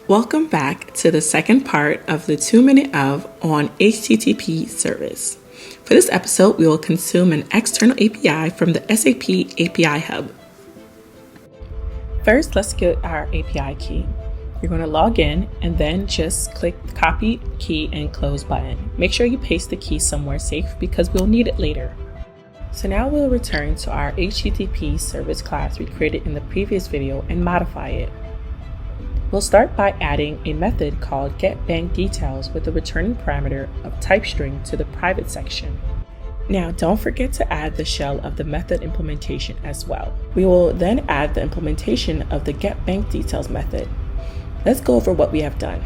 Welcome back to the second part of the 2-minute of on HTTP service. For this episode, we will consume an external API from the SAP API Hub. First, let's get our API key. You're going to log in and then just click the copy key and close button. Make sure you paste the key somewhere safe because we'll need it later. So now we'll return to our HTTP service class we created in the previous video and modify it. We'll start by adding a method called getBankDetails with a returning parameter of type string to the private section. Now don't forget to add the shell of the method implementation as well. We will then add the implementation of the getBankDetails method. Let's go over what we have done.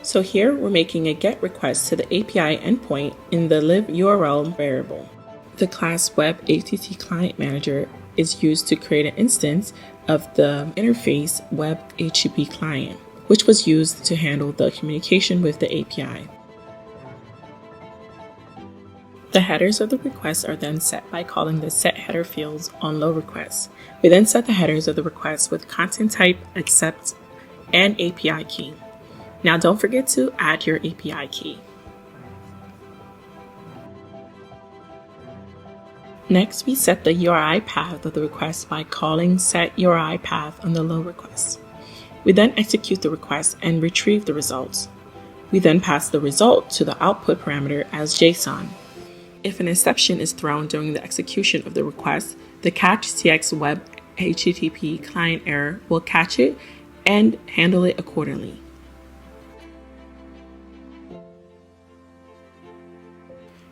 So here we're making a GET request to the API endpoint in the libURL variable. The class Web HTTP Client Manager is used to create an instance of the interface Web HTTP Client, which was used to handle the communication with the API. The headers of the requests are then set by calling the setHeader fields on low requests. We then set the headers of the requests with content type, accept, and API key. Now don't forget to add your API key. Next, we set the URI path of the request by calling setURIPath on the low request. We then execute the request and retrieve the results. We then pass the result to the output parameter as JSON. If an exception is thrown during the execution of the request, the catch-txt Web HTTP client error will catch it and handle it accordingly.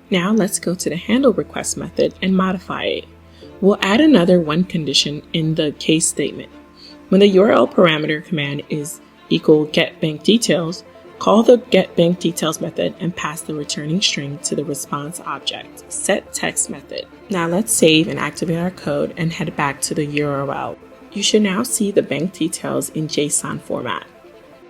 Now let's go to the handle request method and modify it. We'll add another one condition in the case statement. When the URL parameter command is equal getBankDetails, call the getBankDetails method and pass the returning string to the response object, setText method. Now let's save and activate our code and head back to the URL. You should now see the bank details in JSON format.